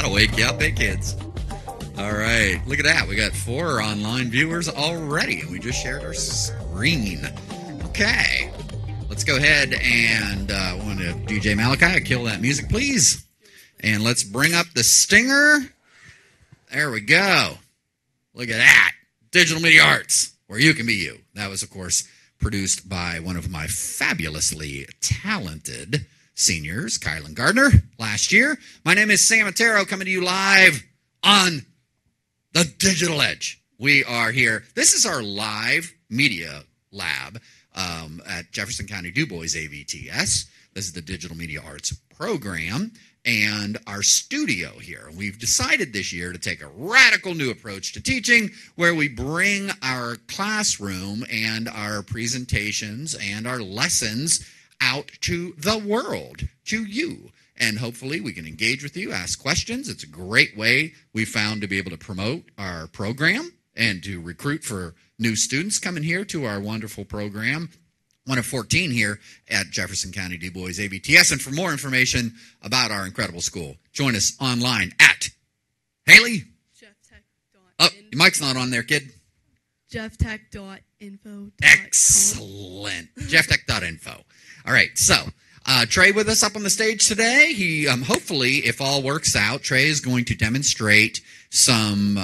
That'll wake you up, hey kids. All right, look at that. We got 4 online viewers already, and we just shared our screen. Okay, let's go ahead and want to DJ Malachi, kill that music, please. And let's bring up the stinger. There we go. Look at that. Digital Media Arts, where you can be you. That was, of course, produced by one of my fabulously talented seniors, Kylan Gardner, last year. My name is Sam Ettaro, coming to you live on the Digital Edge. We are here. This is our live media lab at Jefferson County Du Bois AVTS. This is the Digital Media Arts program and our studio here. We've decided this year to take a radical new approach to teaching where we bring our classroom and our presentations and our lessons out to the world, to you. And hopefully we can engage with you, ask questions. It's a great way we found to be able to promote our program and to recruit for new students coming here to our wonderful program. One of 14 here at Jefferson County Du Bois AVTS. And for more information about our incredible school, join us online at Haley. Oh, your mic's not on there, kid. JeffTech.info. Excellent. JeffTech.info. All right, so Trey with us up on the stage today. He hopefully, if all works out, Trey is going to demonstrate some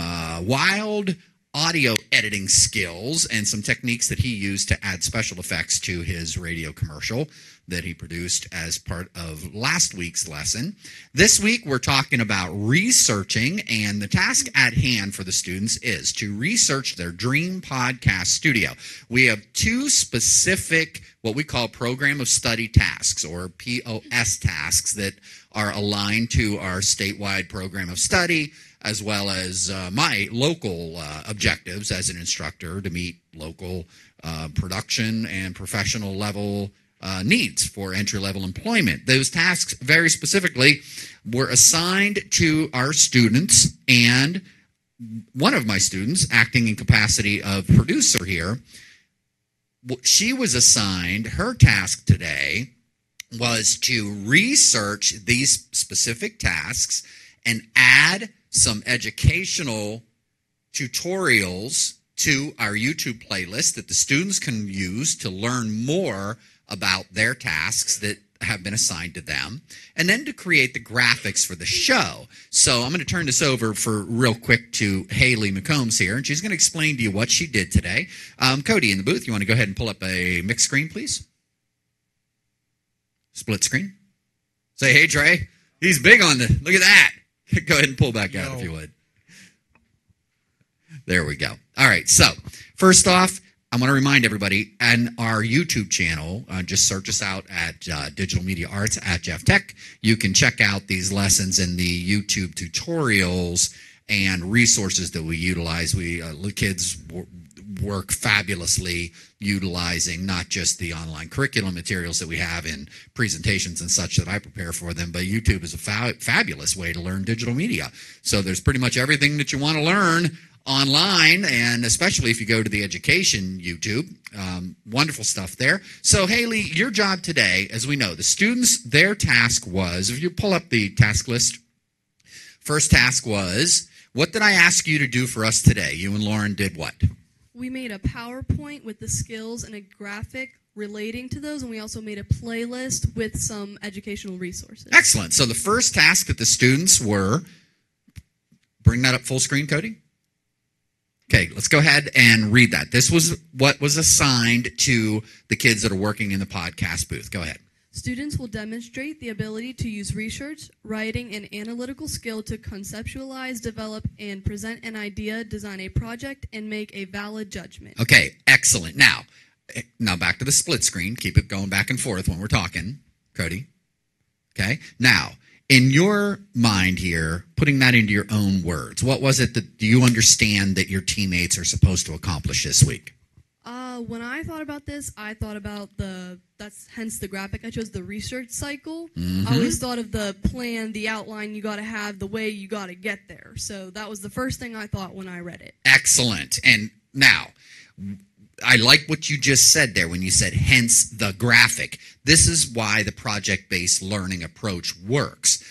wild audio editing skills and some techniques that he used to add special effects to his radio commercial that he produced as part of last week's lesson. This week, we're talking about researching, and the task at hand for the students is to research their dream podcast studio. We have 2 specific, what we call program of study tasks, or POS tasks, that are aligned to our statewide program of study, as well as my local objectives as an instructor to meet local production and professional level needs for entry-level employment. Those tasks very specifically were assigned to our students, and one of my students, acting in capacity of producer here, she was assigned, her task today was to research these specific tasks and add some educational tutorials to our YouTube playlist that the students can use to learn more about their tasks that have been assigned to them, and then to create the graphics for the show. So I'm going to turn this over for real quick to Haley McCombs here, and she's going to explain to you what she did today. Cody in the booth, you want to go ahead and pull up a mixed screen, please? Split screen. Say, hey, Trey. He's big on the, look at that. Go ahead and pull back out if you would. There we go. All right, so first off, I want to remind everybody, on our YouTube channel, just search us out at Digital Media Arts at Jeff Tech. You can check out these lessons in the YouTube tutorials and resources that we utilize. The kids work fabulously utilizing not just the online curriculum materials that we have in presentations and such that I prepare for them, but YouTube is a fabulous way to learn digital media. So there's pretty much everything that you want to learn online, and especially if you go to the education YouTube, wonderful stuff there. So Haley, your job today, as we know, the students, their task was, if you pull up the task list, first task was, what did I ask you to do for us today? You and Lauren did what? We made a PowerPoint with the skills and a graphic relating to those, and we also made a playlist with some educational resources. Excellent. So the first task that the students were, bring that up full screen, Cody. Okay, let's go ahead and read that. This was what was assigned to the kids that are working in the podcast booth. Go ahead. Students will demonstrate the ability to use research, writing, and analytical skill to conceptualize, develop, and present an idea, design a project, and make a valid judgment. Okay, excellent. Now back to the split screen. Keep it going back and forth when we're talking, Cody. Okay, now, in your mind here, putting that into your own words, what was it that do you understand that your teammates are supposed to accomplish this week? When I thought about this, I thought about that's hence the graphic. I chose the research cycle. Mm-hmm. I always thought of the plan, the outline you got to have, the way you got to get there. So that was the first thing I thought when I read it. Excellent. And now, I like what you just said there when you said hence the graphic. This is why the project-based learning approach works.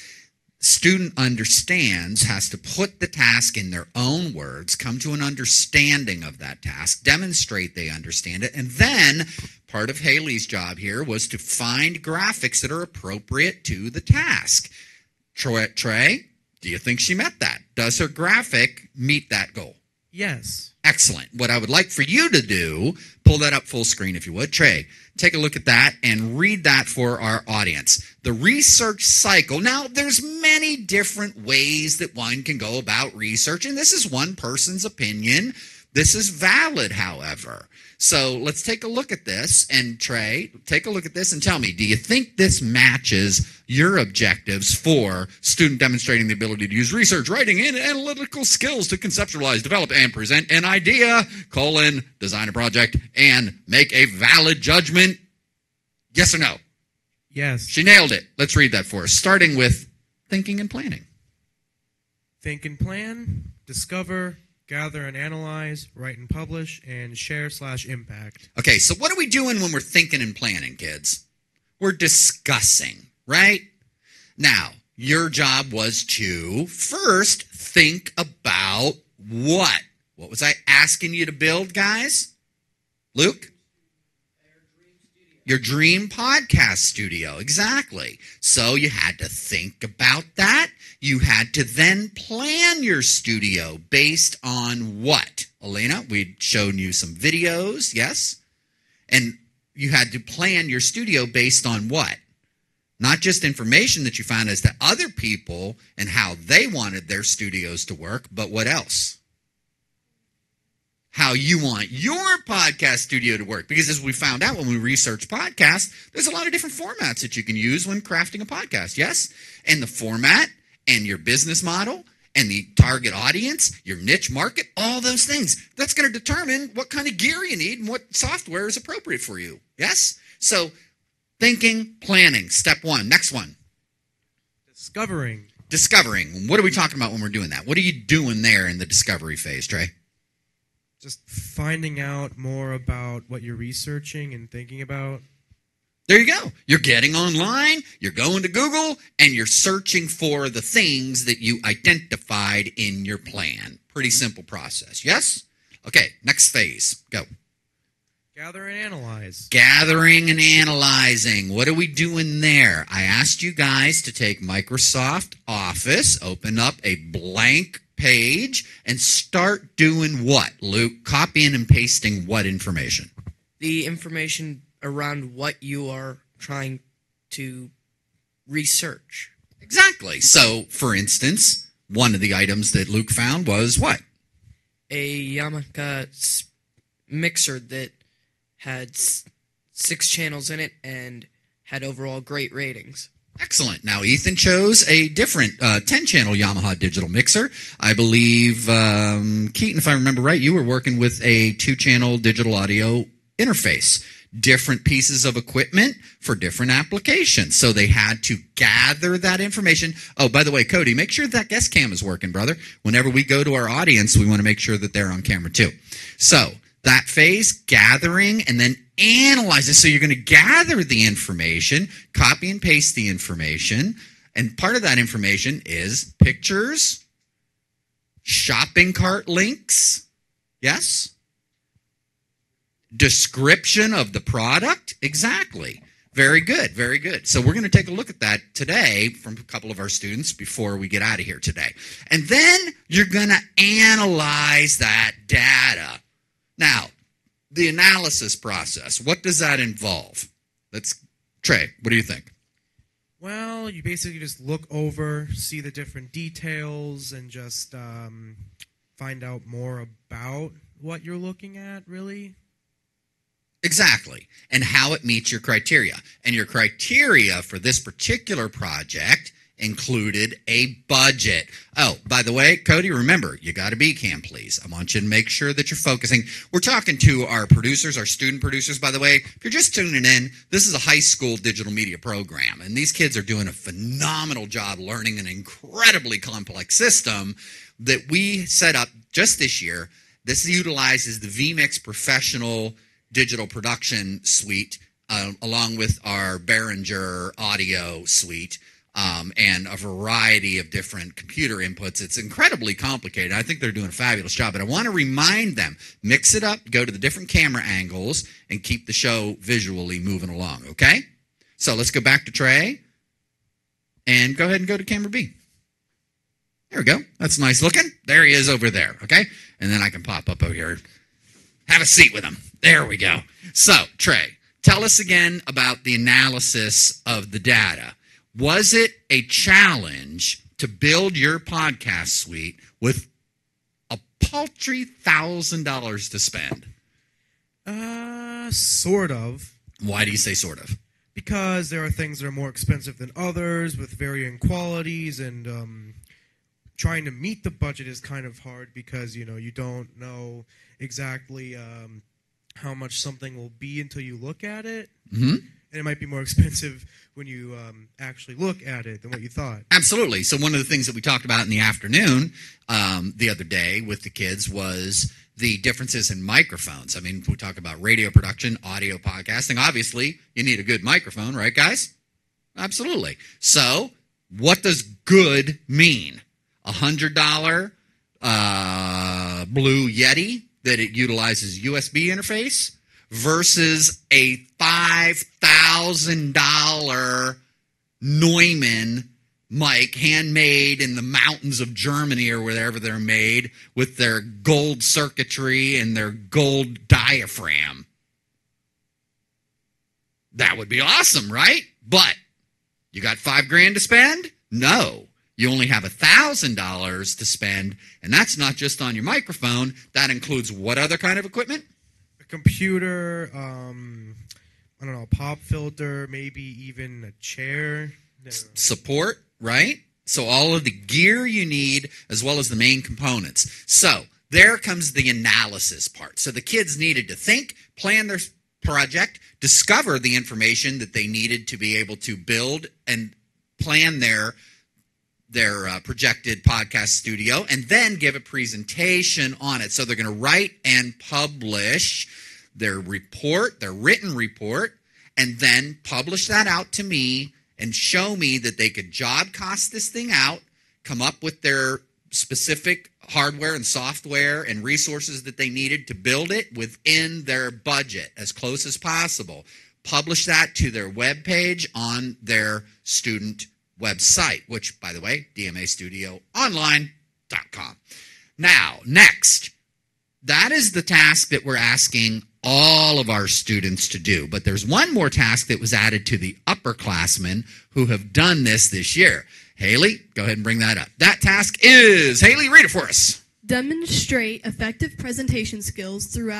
student understands has to put the task in their own words, come to an understanding of that task, demonstrate they understand it, and then part of Haley's job here was to find graphics that are appropriate to the task. Trey, do you think she met that? Does her graphic meet that goal? Yes. Excellent. What I would like for you to do, pull that up full screen if you would. Trey, take a look at that and read that for our audience. The research cycle. Now, there's many different ways that one can go about research, and this is one person's opinion. This is valid, however. So let's take a look at this. And Trey, take a look at this and tell me, do you think this matches your objectives for student demonstrating the ability to use research, writing, and analytical skills to conceptualize, develop, and present an idea, design a project, and make a valid judgment? Yes or no? Yes. She nailed it. Let's read that for us, starting with thinking and planning. Think and plan, discover, gather and analyze, write and publish, and share/impact. Okay, so what are we doing when we're thinking and planning, kids? We're discussing, right? Now, your job was to first think about what? What was I asking you to build, guys? Luke? Your dream podcast studio, exactly. So you had to think about that. You had to then plan your studio based on what? Elena, we'd shown you some videos, yes? And you had to plan your studio based on what? Not just information that you found as to other people and how they wanted their studios to work, but what else? How you want your podcast studio to work. Because as we found out when we researched podcasts, there's a lot of different formats that you can use when crafting a podcast, yes? And the format and your business model and the target audience, your niche market, all those things. That's going to determine what kind of gear you need and what software is appropriate for you, yes? So thinking, planning, step one. Next one. Discovering. Discovering. What are we talking about when we're doing that? What are you doing there in the discovery phase, Trey? Just finding out more about what you're researching and thinking about. There you go. You're getting online, you're going to Google, and you're searching for the things that you identified in your plan. Pretty simple process, yes? Okay, next phase. Go. Gather and analyze. Gathering and analyzing. What are we doing there? I asked you guys to take Microsoft Office, open up a blank page, and start doing what, Luke? Copying and pasting what information? The information around what you are trying to research. Exactly. So, for instance, one of the items that Luke found was what? A Yamaha mixer that had 6 channels in it and had overall great ratings. Excellent. Now, Ethan chose a different 10-channel Yamaha digital mixer. I believe, Keaton, if I remember right, you were working with a 2-channel digital audio interface. Different pieces of equipment for different applications. So they had to gather that information. Oh, by the way, Cody, make sure that guest cam is working, brother. Whenever we go to our audience, we want to make sure that they're on camera too. So that phase, gathering, and then analyzing. So you're going to gather the information, copy and paste the information, and part of that information is pictures, shopping cart links, yes? Description of the product, exactly. Very good, very good. So we're going to take a look at that today from a couple of our students before we get out of here today. And then you're going to analyze that data. Now, the analysis process, what does that involve? Trey, what do you think? Well, you basically just look over, see the different details, and just find out more about what you're looking at, really. Exactly, and how it meets your criteria. And your criteria for this particular project included a budget. Oh, by the way, Cody, remember, you got to be cam, please. I want you to make sure that you're focusing. We're talking to our producers, our student producers, by the way. If you're just tuning in, this is a high school digital media program, and these kids are doing a phenomenal job learning an incredibly complex system that we set up just this year. This utilizes the vMix Professional digital production suite along with our Behringer audio suite. and a variety of different computer inputs. It's incredibly complicated. I think they're doing a fabulous job, but I want to remind them, mix it up, go to the different camera angles, and keep the show visually moving along, okay? So let's go back to Trey, and go ahead and go to camera B. There we go. That's nice looking. There he is over there, okay? And then I can pop up over here. Have a seat with him. There we go. So, Trey, tell us again about the analysis of the data. Was it a challenge to build your podcast suite with a paltry $1,000 to spend? Sort of. Why do you say sort of? Because there are things that are more expensive than others with varying qualities, and trying to meet the budget is kind of hard because, you don't know exactly how much something will be until you look at it. Mm-hmm. And it might be more expensive when you actually look at it than what you thought. Absolutely. So one of the things that we talked about in the afternoon the other day with the kids was the differences in microphones. I mean, we talk about radio production, audio podcasting. Obviously, you need a good microphone, right, guys? Absolutely. So what does good mean? $100 Blue Yeti that it utilizes USB interface versus a $5,000 Neumann mic, handmade in the mountains of Germany or wherever they're made, with their gold circuitry and their gold diaphragm. That would be awesome, right? But you got $5,000 to spend? No. You only have $1,000 to spend, and that's not just on your microphone. That includes what other kind of equipment? A computer, I don't know, a pop filter, maybe even a chair. Support, right? So all of the gear you need, as well as the main components. So there comes the analysis part. So the kids needed to think, plan their project, discover the information that they needed to be able to build and plan their projected podcast studio, and then give a presentation on it. So they're going to write and publish their report, their written report, and then publish that out to me and show me that they could job cost this thing out, come up with their specific hardware and software and resources that they needed to build it within their budget as close as possible. Publish that to their webpage on their student website, which, by the way, dmastudioonline.com. Now, next, that is the task that we're asking all of our students to do. But there's one more task that was added to the upperclassmen who have done this year. Haley, go ahead and bring that up. That task is, Haley, read it for us. Demonstrate effective presentation skills through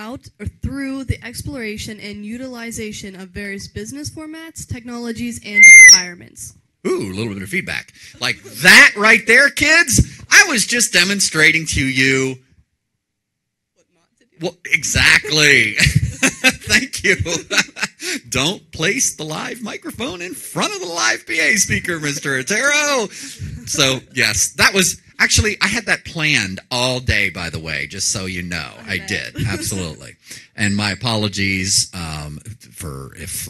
the exploration and utilization of various business formats, technologies, and environments. Ooh, a little bit of feedback. Like that right there, kids. I was just demonstrating to you. What not to do. Well, exactly. Thank you. Don't place the live microphone in front of the live PA speaker, Mr. Ettaro. So, yes, that was actually, I had that planned all day, by the way, just so you know. I did, absolutely. And my apologies for if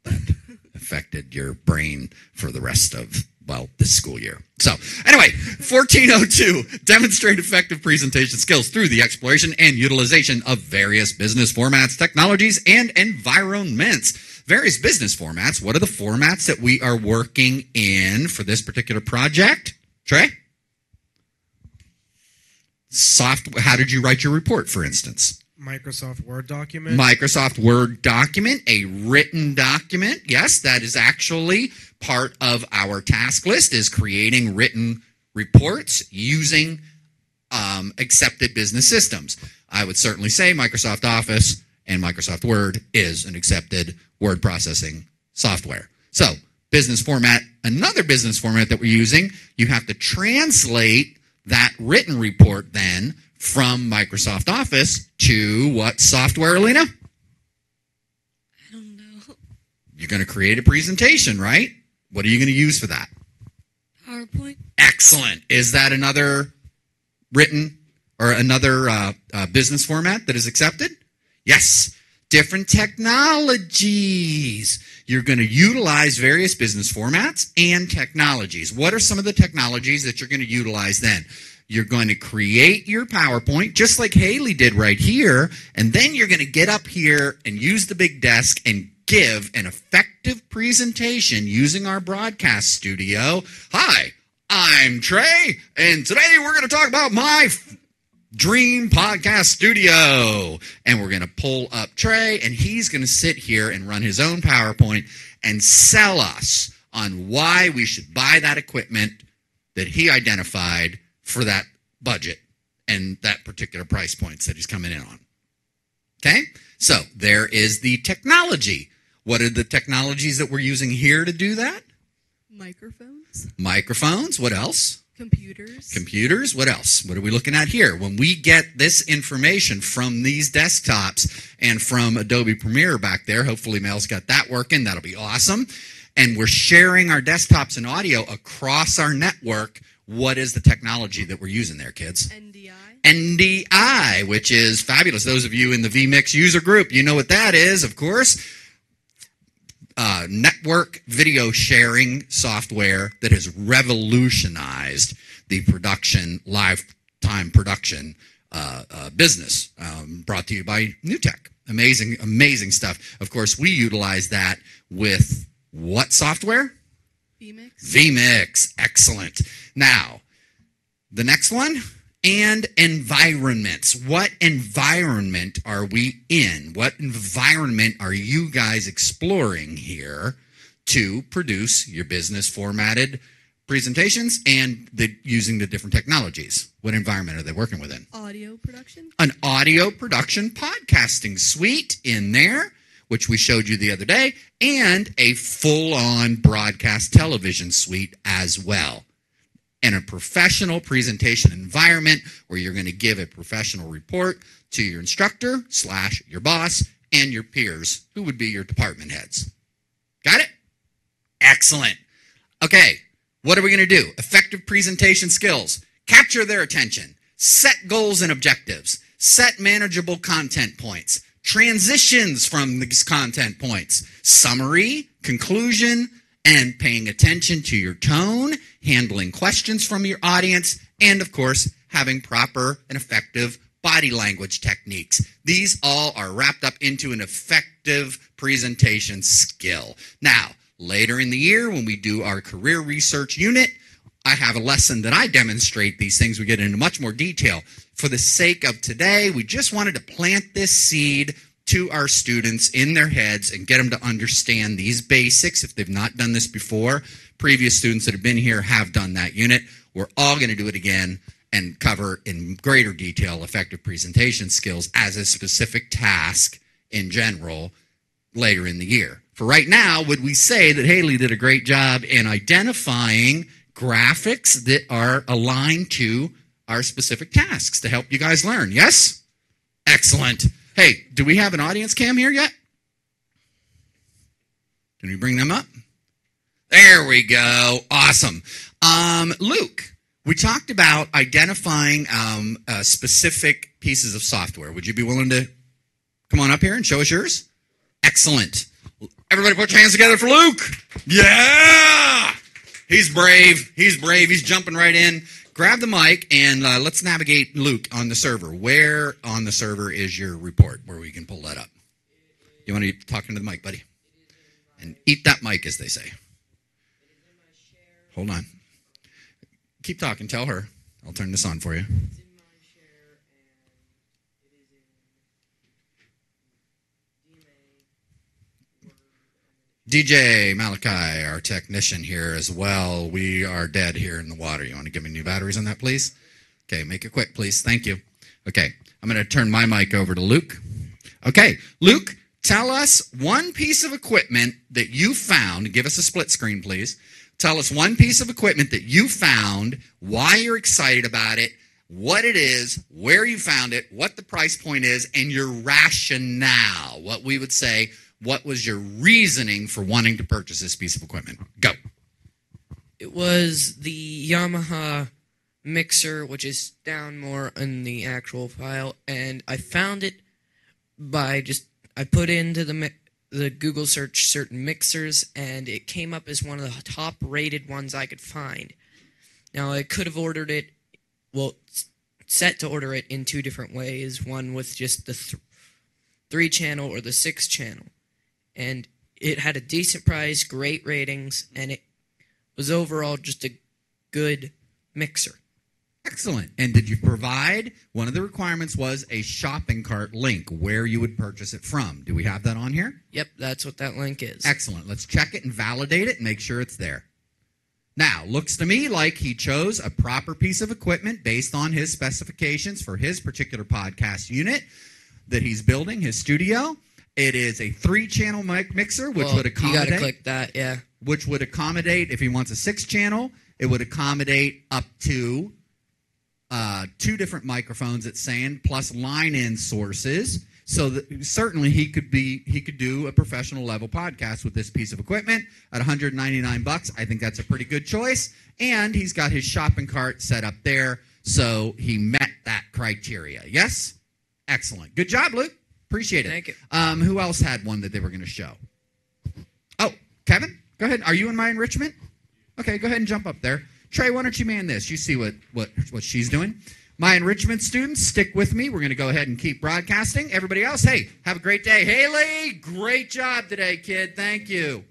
that affected your brain for the rest of, well, this school year. So, anyway, 1402, demonstrate effective presentation skills through the exploration and utilization of various business formats, technologies, and environments. Various business formats. What are the formats that we are working in for this particular project? Trey? How did you write your report, for instance? Microsoft Word document. Microsoft Word document, a written document. Yes, that is actually part of our task list, is creating written reports using accepted business systems. I would certainly say Microsoft Office and Microsoft Word is an accepted word processing software. So, business format, another business format that we're using, you have to translate that written report then from Microsoft Office to what software, Alina? I don't know. You're going to create a presentation, right? What are you going to use for that? PowerPoint. Excellent. Is that another written or another business format that is accepted? Yes. different technologies. You're going to utilize various business formats and technologies. What are some of the technologies that you're going to utilize then? You're going to create your PowerPoint, just like Haley did right here, and then you're going to get up here and use the big desk and give an effective presentation using our broadcast studio. Hi, I'm Trey, and today we're going to talk about my dream podcast studio. And we're going to pull up Trey, and he's going to sit here and run his own PowerPoint and sell us on why we should buy that equipment that he identified for that budget and that particular price points that he's coming in on. Okay? So there is the technology. What are the technologies that we're using here to do that? Microphones. Microphones. What else? Computers. Computers. What else? What are we looking at here? When we get this information from these desktops and from Adobe Premiere back there, hopefully Mel's got that working. That'll be awesome. And we're sharing our desktops and audio across our network. What is the technology that we're using there, kids? NDI. NDI, which is fabulous. Those of you in the vMix user group, you know what that is, of course. Network video sharing software that has revolutionized the production, lifetime production business, brought to you by NewTek. Amazing, amazing stuff. Of course, we utilize that with what software? vMix. vMix. Excellent. Now, the next one, and environments. What environment are we in? What environment are you guys exploring here to produce your business formatted presentations and using the different technologies? What environment are they working within? Audio production. An audio production podcasting suite in there, which we showed you the other day, and a full-on broadcast television suite as well. And a professional presentation environment where you're going to give a professional report to your instructor / your boss and your peers, who would be your department heads. Got it? Excellent. Okay, what are we going to do? Effective presentation skills. Capture their attention. Set goals and objectives. Set manageable content points. Transitions from these content points. Summary, conclusion, and paying attention to your tone, handling questions from your audience, and, of course, having proper and effective body language techniques. These all are wrapped up into an effective presentation skill. Now, later in the year, when we do our career research unit, I have a lesson that I demonstrate these things. We get into much more detail. For the sake of today, we just wanted to plant this seed to our students in their heads and get them to understand these basics if they've not done this before. Previous students that have been here have done that unit. We're all going to do it again and cover in greater detail effective presentation skills as a specific task in general later in the year. For right now, would we say that Haley did a great job in identifying graphics that are aligned to our specific tasks to help you guys learn? Yes? Excellent. Hey, do we have an audience cam here yet? Can we bring them up? There we go. Awesome. Luke, we talked about identifying specific pieces of software. Would you be willing to come on up here and show us yours? Excellent. Everybody put your hands together for Luke. Yeah! He's brave. He's brave. He's jumping right in. Grab the mic and let's navigate Luke on the server. Where on the server is your report where we can pull that up? You want to be talking to the mic, buddy? And eat that mic, as they say. Hold on. Keep talking. Tell her. I'll turn this on for you. DJ Malachi, our technician here as well. We are dead here in the water. You want to give me new batteries on that, please? Okay, make it quick, please. Thank you. Okay, I'm going to turn my mic over to Luke. Okay, Luke, tell us one piece of equipment that you found. Give us a split screen, please. Tell us one piece of equipment that you found, why you're excited about it, what it is, where you found it, what the price point is, and your rationale. What we would say, what was your reasoning for wanting to purchase this piece of equipment? Go. It was the Yamaha mixer, which is down more in the actual file, and I found it by just I put into the Google search certain mixers, and it came up as one of the top rated ones I could find. Now, I could have ordered it, set to order it in two different ways, one with just the 3-channel or the 6-channel. And it had a decent price, great ratings, and it was overall just a good mixer. Excellent. And did you provide, one of the requirements was a shopping cart link where you would purchase it from. Do we have that on here? Yep, that's what that link is. Excellent. Let's check it and validate it and make sure it's there. Now, looks to me like he chose a proper piece of equipment based on his specifications for his particular podcast unit that he's building, his studio. It is a 3-channel mic mixer, which would accommodate. You got to click that, yeah. Which would accommodate, if he wants a 6-channel, it would accommodate up to 2 different microphones, it's saying, plus line-in sources. So that certainly he could do a professional level podcast with this piece of equipment at $199. I think that's a pretty good choice. And he's got his shopping cart set up there, so he met that criteria. Yes? Excellent. Good job, Luke. Appreciate it. Thank you. Who else had one that they were going to show? Oh, Kevin, go ahead. Are you in my enrichment? Okay, go ahead and jump up there. Trey, why don't you man this? You see what she's doing. My enrichment students, stick with me. We're going to go ahead and keep broadcasting. Everybody else, hey, have a great day. Haley, great job today, kid. Thank you.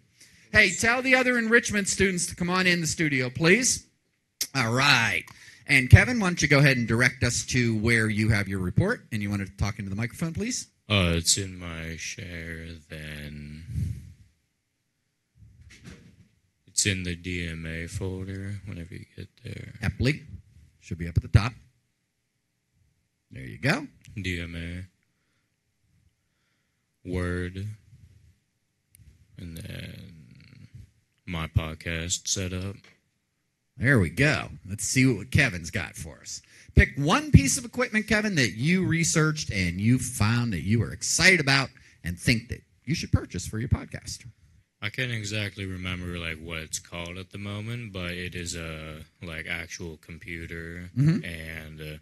Hey, tell the other enrichment students to come on in the studio, please. All right. And Kevin, why don't you go ahead and direct us to where you have your report, and you want to talk into the microphone, please? It's in my share, then it's in the DMA folder whenever you get there. Happily. Should be up at the top. There you go. DMA. Word. And then my podcast setup. There we go. Let's see what Kevin's got for us. Pick one piece of equipment, Kevin, that you researched and you found that you were excited about and think that you should purchase for your podcast. I can't exactly remember what it's called at the moment, but it is a actual computer, and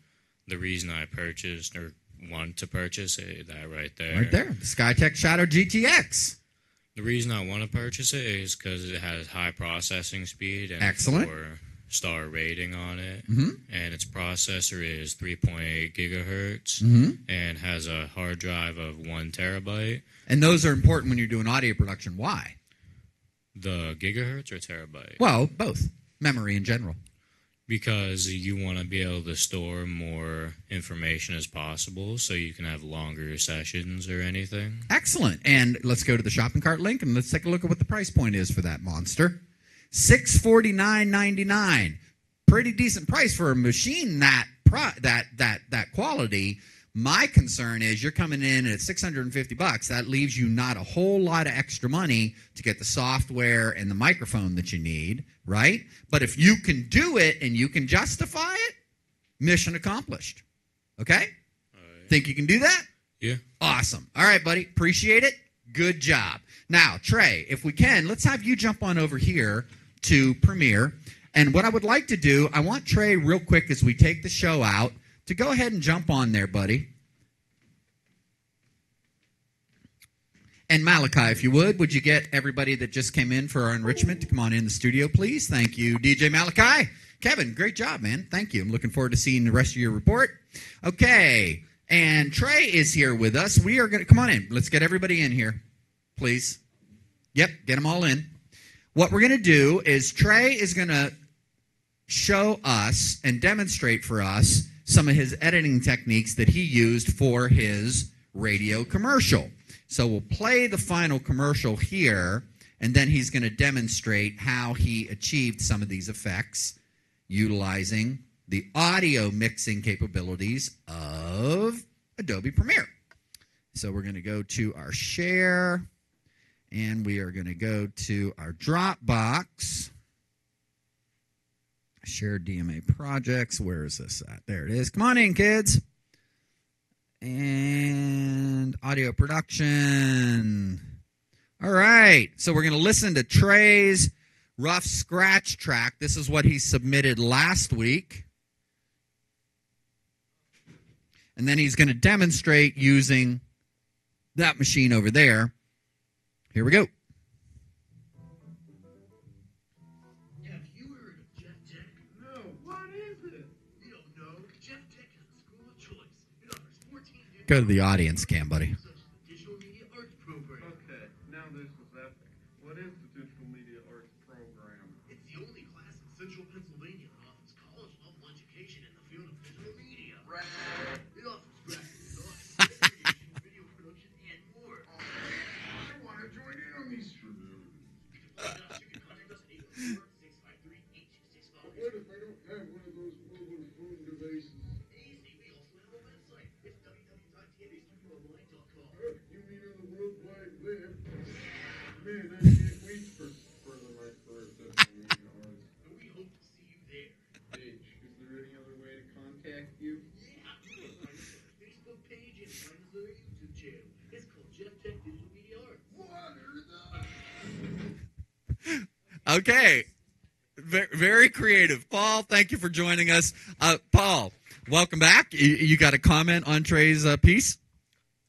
the reason I purchased or want to purchase it, that right there. Right there, the SkyTech Shadow GTX. The reason I want to purchase it is because it has high processing speed and excellent 4-star rating on it, and its processor is 3.8 gigahertz and has a hard drive of 1 terabyte. And those are important when you're doing audio production. Why? The gigahertz or terabyte? Well, both. Memory in general. Because you want to be able to store more information as possible so you can have longer sessions or anything. Excellent. And let's go to the shopping cart link and let's take a look at what the price point is for that monster. $649.99. Pretty decent price for a machine that quality. My concern is you're coming in at $650. That leaves you not a whole lot of extra money to get the software and the microphone that you need, right? But if you can do it and you can justify it, mission accomplished. Okay? Think you can do that? Yeah. Awesome. All right, buddy. Appreciate it. Good job. Now, Trey, if we can, let's have you jump on over here to Premiere. And what I would like to do, I want Trey real quick as we take the show out to go ahead and jump on there, buddy. And Malachi, if you would you get everybody that just came in for our enrichment to come on in the studio, please? Thank you, DJ Malachi. Kevin, great job, man. Thank you. I'm looking forward to seeing the rest of your report. Okay, and Trey is here with us. We are going to, come on in. Let's get everybody in here, please. Yep, get them all in. What we're going to do is Trey is going to show us and demonstrate for us some of his editing techniques that he used for his radio commercial. So we'll play the final commercial here, and then he's going to demonstrate how he achieved some of these effects utilizing the audio mixing capabilities of Adobe Premiere. So we're going to go to our share, and we are going to go to our Dropbox. Share DMA projects. Where is this at? There it is. Come on in, kids. And audio production. All right. So we're going to listen to Trey's rough scratch track. This is what he submitted last week. And then he's going to demonstrate using that machine over there. Here we go. Have you heard of Jeff Tech? No. What is it? You don't know? Jeff Tech has a school of choice. It offers 14 different Go to the audience cam, buddy. such as the Digital Media Arts program. Okay, now this is epic. What is the Digital Media Arts program? It's the only class in Central Pennsylvania that offers college-level education in the field of digital media. It offers graphic design, animation, video production, and more. I want to join in on these shenanigans. You can contact us at 814-653-8265. What if I don't have one of those mobile phone devices? Easy, we also have a website. It's www.tnastudioonline.com. You mean on the World Wide Web? Man, I can't wait for further my career at Digital Media Arts. And we hope to see you there. Hey, is there any other way to contact you? Yeah, you can find us on our Facebook page and find us on our YouTube channel. It's called Jeff Tech Digital Media Arts. What are the... Okay. Very creative. Paul, thank you for joining us. Paul, welcome back. You got a comment on Trey's piece?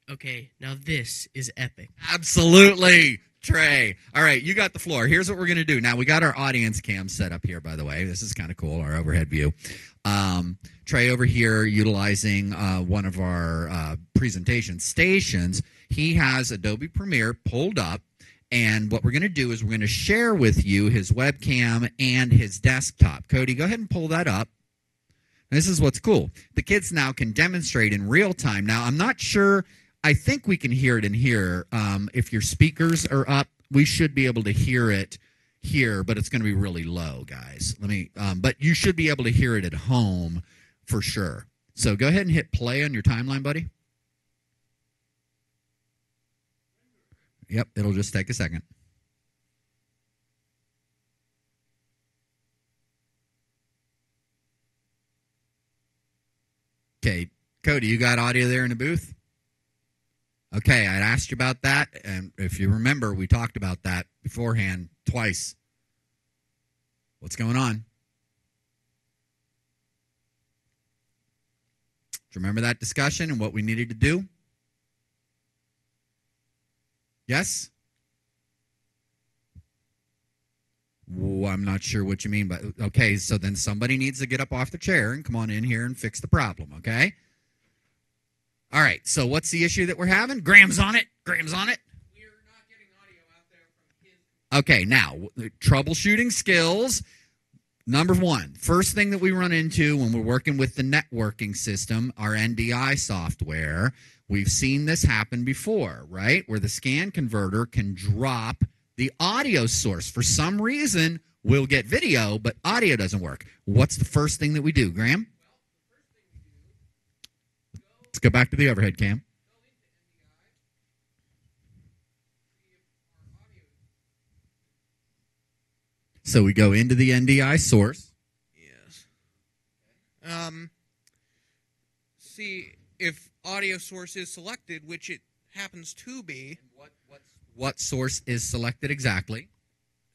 Okay, now this is epic. Absolutely, Trey. All right, you got the floor. Here's what we're going to do. Now, we got our audience cam set up here, by the way. This is kind of cool, our overhead view. Trey over here utilizing one of our presentation stations. He has Adobe Premiere pulled up. And what we're going to do is we're going to share with you his webcam and his desktop. Cody, go ahead and pull that up. This is what's cool. The kids now can demonstrate in real time. Now, I'm not sure. I think we can hear it in here. If your speakers are up, we should be able to hear it here, but it's going to be really low, guys. But you should be able to hear it at home for sure. So go ahead and hit play on your timeline, buddy. Yep, it'll just take a second. Okay, Cody, you got audio there in the booth? Okay, I asked you about that, and if you remember, we talked about that beforehand twice. What's going on? Do you remember that discussion and what we needed to do? Yes? Well, I'm not sure what you mean, but okay, so then somebody needs to get up off the chair and come on in here and fix the problem, okay? All right, so what's the issue that we're having? Graham's on it. Graham's on it. We're not getting audio out there from his... Okay, now, troubleshooting skills. Number one, first thing that we run into when we're working with the networking system, our NDI software, we've seen this happen before, right? Where the scan converter can drop the audio source. For some reason, we'll get video, but audio doesn't work. What's the first thing that we do, Graham? Let's go back to the overhead cam. So we go into the NDI source. Yes. See if audio source is selected, which it happens to be. What source is selected exactly?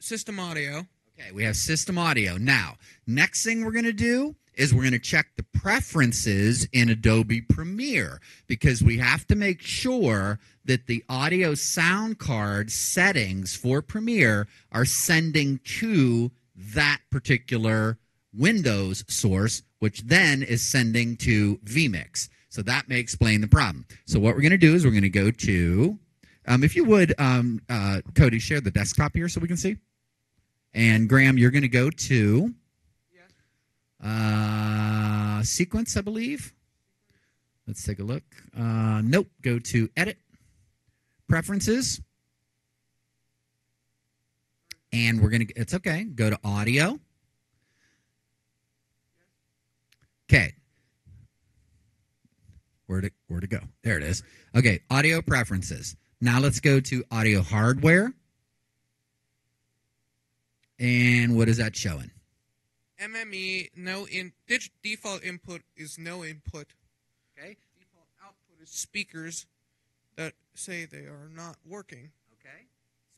System audio. Okay, we have system audio. Now, next thing we're going to do is we're going to check the preferences in Adobe Premiere because we have to make sure that the audio sound card settings for Premiere are sending to that particular Windows source, which then is sending to vMix. So that may explain the problem. So what we're going to do is we're going to go to, if you would, Cody, share the desktop here so we can see. And Graham, you're going to go to sequence, I believe. Let's take a look. Nope. Go to edit, preferences. And we're going to, it's okay. Go to audio. Okay. Where'd it go? There it is. Okay. Audio preferences. Now let's go to audio hardware. And what is that showing? MME, default input is no input. Okay. Default output is speakers that say they are not working. Okay.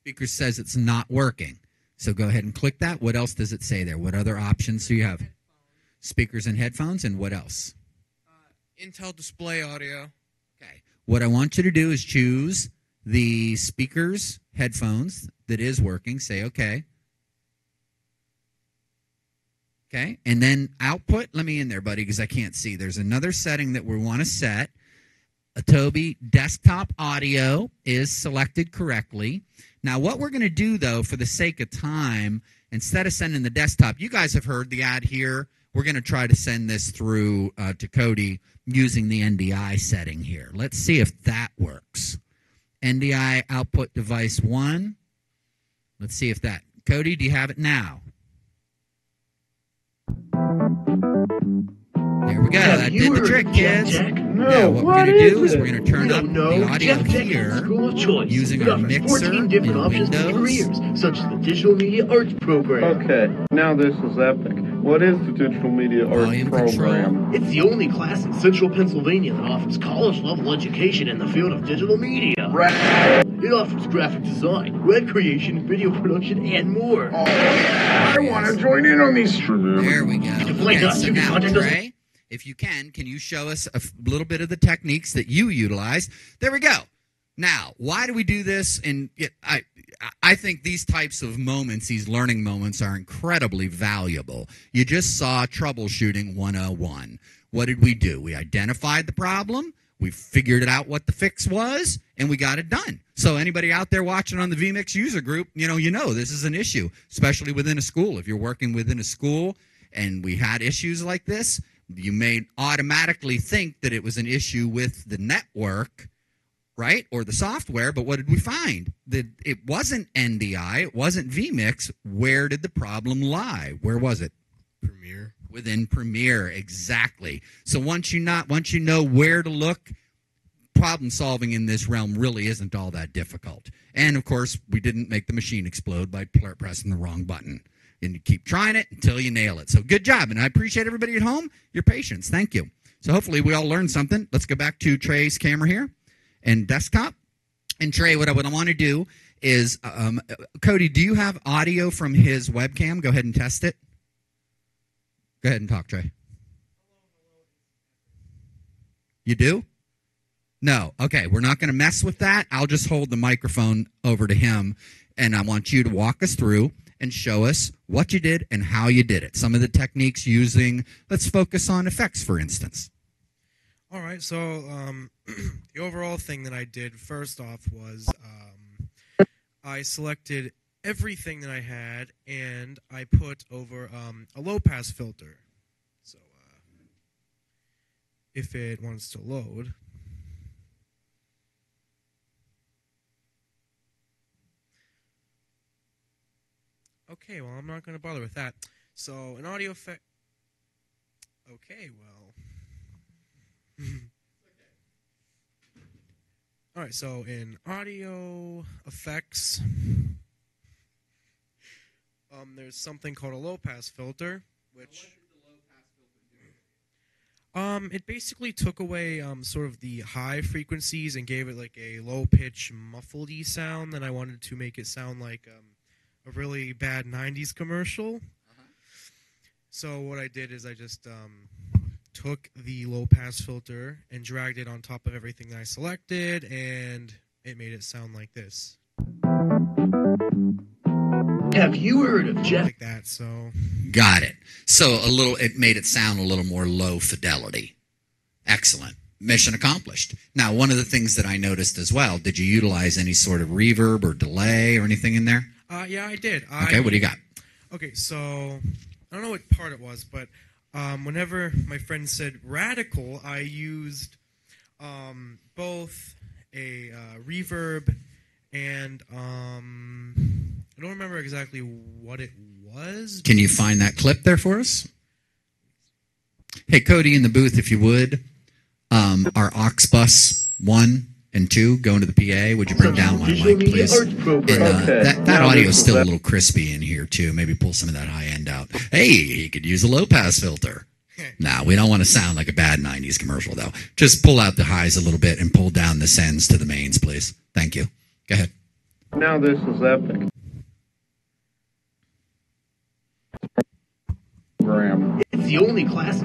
Speaker says it's not working. So go ahead and click that. What else does it say there? What other options do you have? Speakers and headphones, and what else? Intel display audio. Okay. What I want you to do is choose the speaker's headphones that is working. Say okay. Okay, and then output. Let me in there, buddy, because I can't see. There's another setting that we want to set. Toby, desktop audio is selected correctly. Now, what we're going to do, though, for the sake of time, instead of sending the desktop, you guys have heard the ad here. We're going to try to send this through to Cody using the NDI setting here. Let's see if that works. NDI output device 1. Let's see if that. Cody, do you have it now? There we go. That did the trick, kids. Now, what we're going to do is we're going to turn up the audio here using our mixer in Windows. Such as the Digital Media Arts program. Okay, now this is epic. What is the Digital Media Arts Volume program? control. It's the only class in Central Pennsylvania that offers college-level education in the field of digital media. It offers graphic design, web creation, video production, and more. I want to join in on these. There we go. Find Okay, us. so You can now, contact us. Trey, if you can you show us a little bit of the techniques that you utilize? There we go. Now, why do we do this? And I think these types of moments, these learning moments, are incredibly valuable. You just saw Troubleshooting 101. What did we do? We identified the problem, we figured out what the fix was, and we got it done. So anybody out there watching on the vMix user group, you know this is an issue, especially within a school. If you're working within a school and we had issues like this, you may automatically think that it was an issue with the network, right, or the software, but what did we find? That it wasn't NDI, it wasn't vMix. Where did the problem lie? Where was it? Premiere. Within Premiere, exactly. So once you know where to look, problem solving in this realm really isn't all that difficult. And of course, we didn't make the machine explode by pressing the wrong button. And you keep trying it until you nail it. So good job, and I appreciate everybody at home, your patience. Thank you. So hopefully we all learned something. Let's go back to Trey's camera here and desktop. And Trey, what I want to do is, Cody, do you have audio from his webcam? Go ahead and test it. Go ahead and talk, Trey. You do? No. Okay, we're not going to mess with that. I'll just hold the microphone over to him, and I want you to walk us through and show us what you did and how you did it. Some of the techniques using, let's focus on effects, for instance. All right, so the overall thing that I did first off was I selected everything that I had and I put over a low pass filter. So if it wants to load. Okay, well, I'm not going to bother with that. So an audio effect. Okay, well. All right, so in audio effects, there's something called a low pass filter, which it basically took away sort of the high frequencies and gave it like a low pitch muffledy sound. Then I wanted to make it sound like a really bad 90s commercial. So what I did is I just took the low pass filter and dragged it on top of everything that I selected, and it made it sound like this. Have you heard of Jeff? Like that, so. Got it. So it made it sound a little more low fidelity. Excellent. Mission accomplished. Now, one of the things that I noticed as well, did you utilize any sort of reverb or delay or anything in there? Yeah, I did. Okay, what do you got? Okay, so I don't know what part it was, but whenever my friend said radical, I used both a reverb and I don't remember exactly what it was. Can you find that clip there for us? Hey, Cody, in the booth, if you would, our aux bus 1 and 2 going to the PA. Would you bring down my mic, please? And that audio is still a little crispy in here, too. Maybe pull some of that high end out. Hey, he could use a low-pass filter. No, we don't want to sound like a bad 90s commercial, though. Just pull out the highs a little bit and pull down the sends to the mains, please. Thank you. Go ahead. Now this is epic. It's the only class.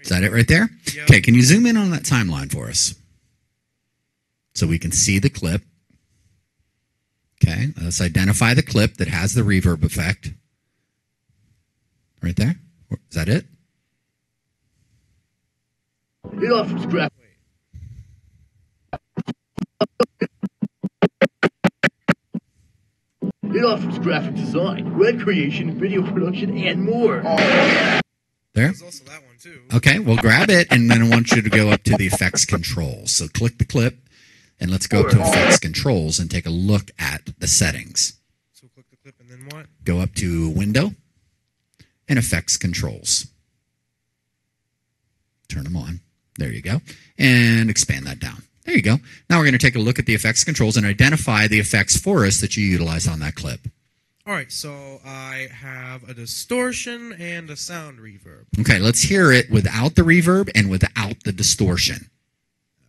Is that it right there? Yep. Okay, can you zoom in on that timeline for us? So we can see the clip. Okay, let's identify the clip that has the reverb effect. Right there? Is that it? It offers graphic. It offers graphic design, web creation, video production, and more. There? There's also that one too. Okay, well, grab it, and then I want you to go up to the effects controls. So click the clip, and let's go up to effects controls and take a look at the settings. So click the clip and then what? Go up to window and effects controls. Turn them on. There you go. And expand that down. There you go. Now we're going to take a look at the effects controls and identify the effects for us that you utilize on that clip. All right, so I have a distortion and a sound reverb. Okay, let's hear it without the reverb and without the distortion.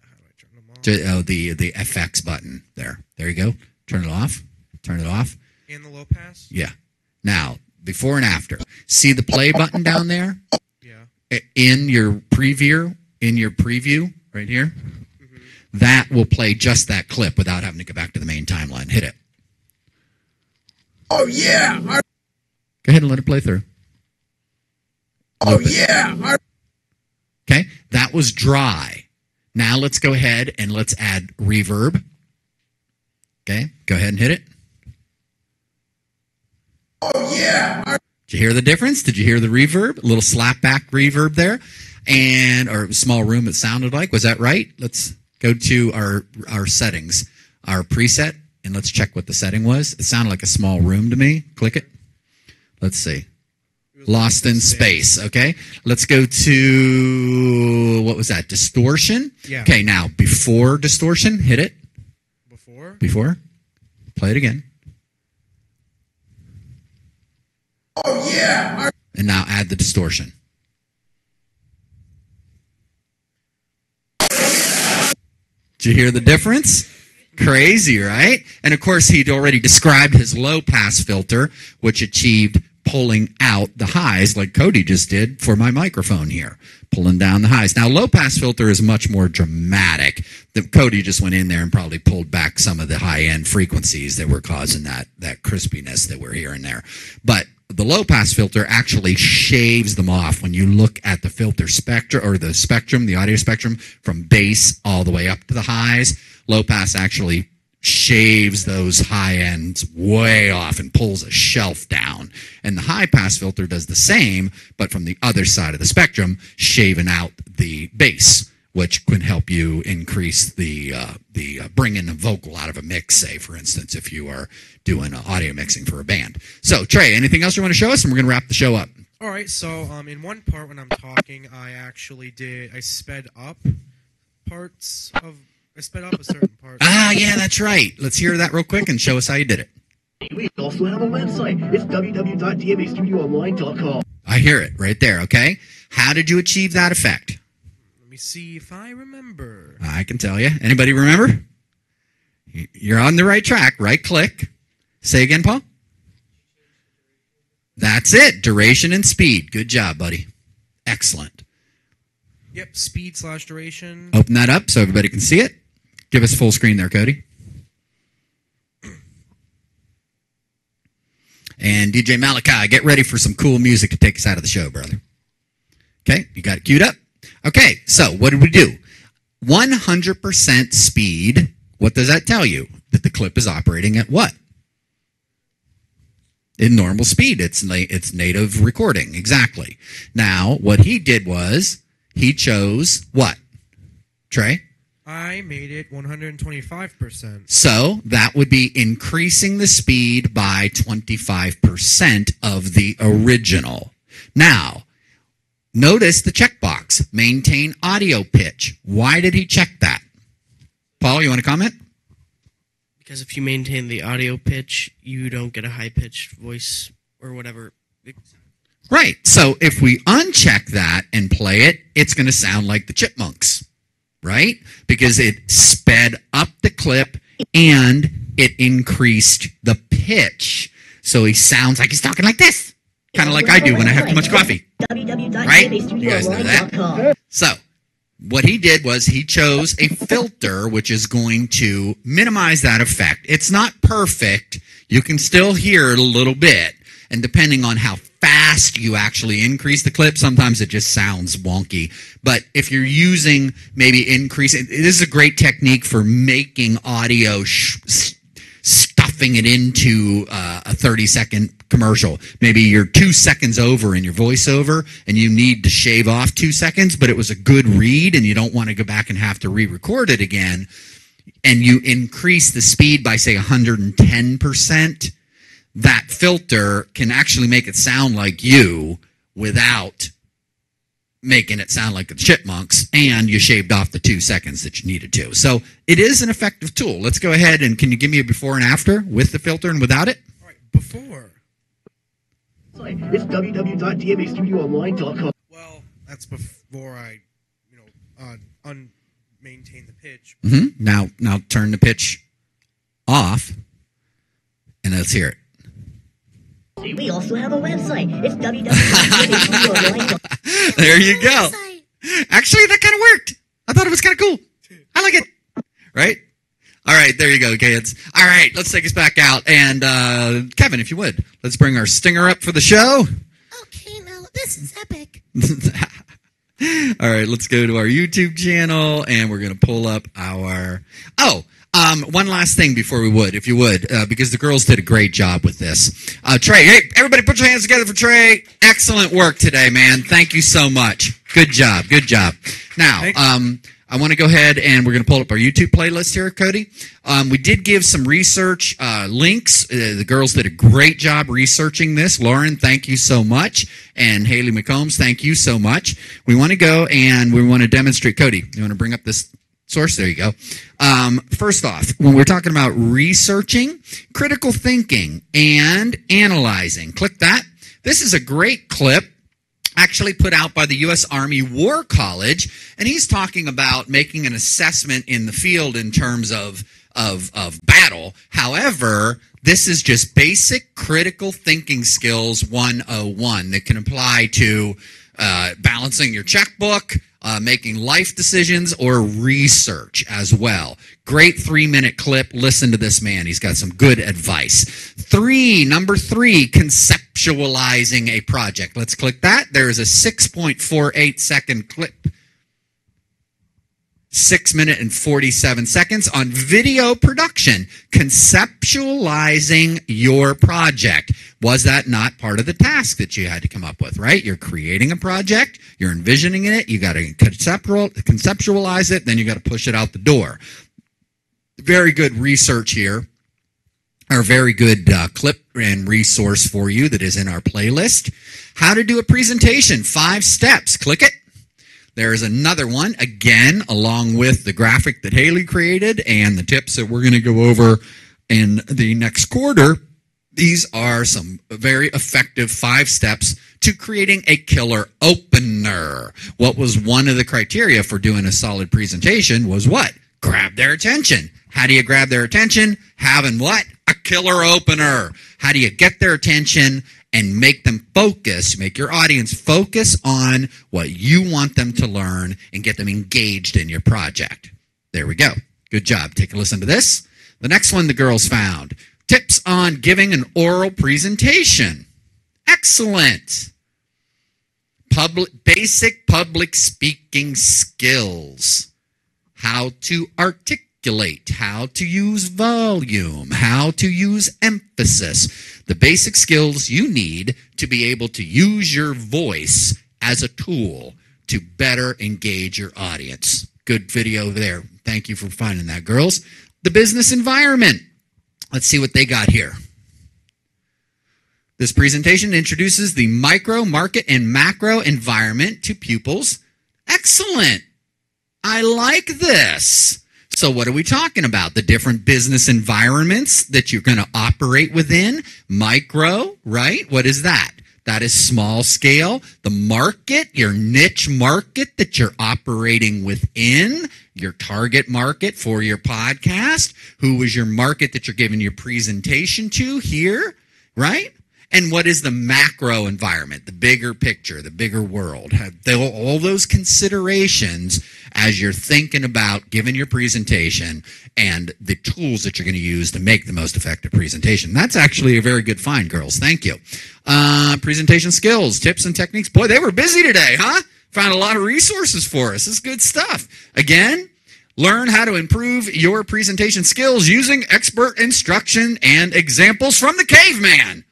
How do I turn them on? The FX button there. There you go. Turn it off. Turn it off. And the low pass? Yeah. Now, before and after. See the play button down there? Yeah. In your preview right here? Mm-hmm. That will play just that clip without having to go back to the main timeline. Hit it. Oh yeah! Go ahead and let it play through. Oh yeah! Okay, that was dry. Now let's go ahead and let's add reverb. Okay, go ahead and hit it. Oh yeah! Did you hear the difference? Did you hear the reverb? A little slapback reverb there, or a small room it sounded like. Was that right? Let's go to our settings, our preset, and let's check what the setting was. It sounded like a small room to me. Click it. Let's see. Lost in space. Okay. Let's go to, what was that? Distortion? Yeah. Okay, now before distortion, hit it. Before. Play it again. Oh yeah! And now add the distortion. Did you hear the difference? Crazy, right? And of course, he'd already described his low pass filter, which achieved pulling out the highs like Cody just did for my microphone here, pulling down the highs. Now, low pass filter is much more dramatic. Cody just went in there and probably pulled back some of the high end frequencies that were causing that crispiness that we're hearing there. But the low pass filter actually shaves them off when you look at the filter spectrum or the spectrum, the audio spectrum from bass all the way up to the highs. Low pass actually shaves those high ends way off and pulls a shelf down. And the high pass filter does the same, but from the other side of the spectrum, shaving out the bass, which can help you increase the bringing the vocal out of a mix, say, for instance, if you are doing audio mixing for a band. So, Trey, anything else you want to show us? And we're going to wrap the show up. All right, so in one part when I'm talking, I sped up a certain part. Ah, yeah, that's right. Let's hear that real quick and show us how you did it. We also have a website. It's www.dmastudioonline.com. I hear it right there, okay? How did you achieve that effect? Let me see if I remember. I can tell you. Anybody remember? You're on the right track. Right click. Say again, Paul. That's it. Duration and speed. Good job, buddy. Excellent. Yep, speed/duration. Open that up so everybody can see it. Give us full screen there, Cody. And DJ Malachi, get ready for some cool music to take us out of the show, brother. Okay, you got it queued up? Okay, so what did we do? 100% speed. What does that tell you? That the clip is operating at what? In normal speed. It's native recording. Exactly. Now, what he did was he chose what? Trey? I made it 125%. So that would be increasing the speed by 25% of the original. Now, notice the checkbox, maintain audio pitch. Why did he check that? Paul, you want to comment? Because if you maintain the audio pitch, you don't get a high-pitched voice or whatever. Right. So if we uncheck that and play it, it's going to sound like the Chipmunks, right? Because it sped up the clip and it increased the pitch. So he sounds like he's talking like this. kind of like I do when I have too much coffee. Right? You guys know that. So, what he did was he chose a filter which is going to minimize that effect. It's not perfect. You can still hear it a little bit. And depending on how fast you actually increase the clip, sometimes it just sounds wonky. But if you're using maybe increasing, this is a great technique for making audio stuffing it into a 30-second commercial. Maybe you're 2 seconds over in your voiceover and you need to shave off 2 seconds, but it was a good read and you don't want to go back and have to re-record it again. And you increase the speed by, say, 110%. That filter can actually make it sound like you without making it sound like the chipmunks, and you shaved off the 2 seconds that you needed to. So it is an effective tool. Let's go ahead and can you give me a before and after with the filter and without it? All right, before. It's www.dmastudioonline.com. Well, that's before I, unmaintain the pitch. Mm-hmm. Now turn the pitch off, and let's hear it. We also have a website. It's www.dmastudioonline.com. There you go. Actually, that kind of worked. I thought it was kind of cool. I like it. Right? All right, there you go, kids. All right, let's take us back out. And Kevin, if you would, let's bring our stinger up for the show. Okay, now this is epic. All right, let's go to our YouTube channel, and we're going to pull up our... one last thing before we would, if you would, because the girls did a great job with this. Trey, hey, everybody put your hands together for Trey. Excellent work today, man. Thank you so much. Good job. Good job. Now, I want to go ahead and we're going to pull up our YouTube playlist here, Cody. We did give some research links. The girls did a great job researching this. Lauren, thank you so much. And Haley McCombs, thank you so much. We want to go and we want to demonstrate. Cody, you want to bring up this source? There you go. First off, when we're talking about researching, critical thinking, and analyzing, click that. This is a great clip actually put out by the U.S. Army War College, and he's talking about making an assessment in the field in terms of battle. However, this is just basic critical thinking skills 101 that can apply to balancing your checkbook, making life decisions, or research as well. Great 3-minute clip. Listen to this man. He's got some good advice. Number three, conceptualizing a project. Let's click that. There is a 6.48 second clip. 6 minutes and 47 seconds on video production, conceptualizing your project. Was that not part of the task that you had to come up with, right? You're creating a project, you're envisioning it, you got to conceptualize it, then you got to push it out the door. Very good research here, or very good clip and resource for you that is in our playlist. How to do a presentation, 5 steps. Click it. There is another one, again, along with the graphic that Haley created and the tips that we're going to go over in the next quarter. These are some very effective 5 steps to creating a killer opener. What was one of the criteria for doing a solid presentation was what? Grab their attention. How do you grab their attention? Having what? A killer opener. How do you get their attention and make them focus, make your audience focus on what you want them to learn and get them engaged in your project? There we go. Good job. Take a listen to this. The next one the girls found. Tips on giving an oral presentation. Excellent. Basic public speaking skills. How to articulate, how to use volume, how to use emphasis. The basic skills you need to be able to use your voice as a tool to better engage your audience. Good video there. Thank you for finding that, girls. The business environment. Let's see what they got here. This presentation introduces the micro, market, and macro environment to pupils. Excellent. I like this. So what are we talking about? The different business environments that you're going to operate within. Micro, right? What is that? That is small scale. The market, your niche market that you're operating within, your target market for your podcast. Who was your market that you're giving your presentation to here, right? And what is the macro environment, the bigger picture, the bigger world? All those considerations as you're thinking about giving your presentation and the tools that you're going to use to make the most effective presentation. That's actually a very good find, girls. Thank you. Presentation skills, tips, and techniques. Boy, they were busy today, huh? Found a lot of resources for us. This is good stuff. Again, learn how to improve your presentation skills using expert instruction and examples from the caveman.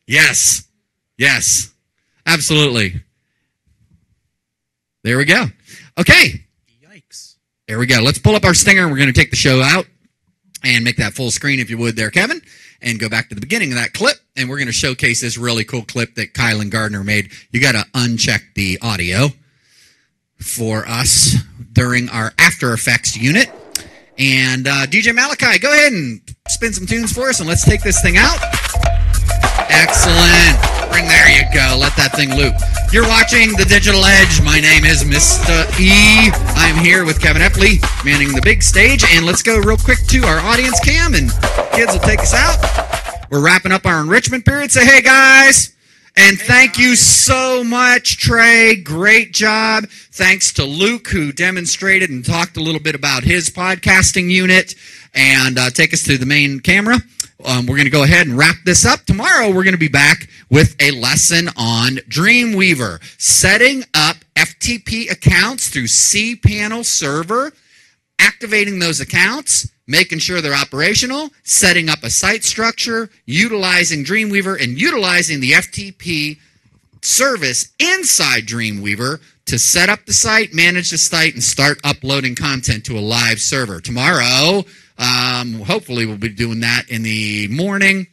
Yes. Yes. Absolutely. There we go. Okay. Yikes. There we go. Let's pull up our stinger. We're going to take the show out and make that full screen, if you would there, Kevin, and go back to the beginning of that clip. And we're going to showcase this really cool clip that Kylan Gardner made. You got to uncheck the audio for us during our After Effects unit. And DJ Malachi, go ahead and spin some tunes for us, and let's take this thing out. Excellent. There you go. Let that thing loop. You're watching The Digital Edge. My name is Mr. E. I'm here with Kevin Epley, manning the big stage. And let's go real quick to our audience cam, and kids will take us out. We're wrapping up our enrichment period. Say, hey, guys. And thank you so much, Trey. Great job. Thanks to Luke, who demonstrated and talked a little bit about his podcasting unit. And take us to the main camera. We're going to go ahead and wrap this up. Tomorrow, we're going to be back with a lesson on Dreamweaver, setting up FTP accounts through cPanel server, activating those accounts, making sure they're operational, setting up a site structure, utilizing Dreamweaver, and utilizing the FTP service inside Dreamweaver to set up the site, manage the site, and start uploading content to a live server. Tomorrow, hopefully we'll be doing that in the morning.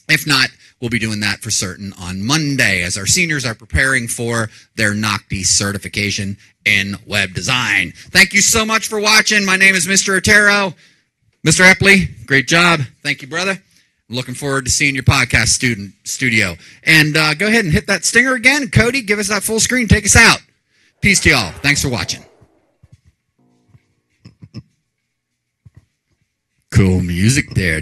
If not, we'll be doing that for certain on Monday as our seniors are preparing for their NOCTI certification in web design. Thank you so much for watching. My name is Mr. Ettaro. Mr. Epley, great job. Thank you, brother. I'm looking forward to seeing your podcast studio. And go ahead and hit that stinger again. Cody, give us that full screen. Take us out. Peace to y'all. Thanks for watching. Cool music there,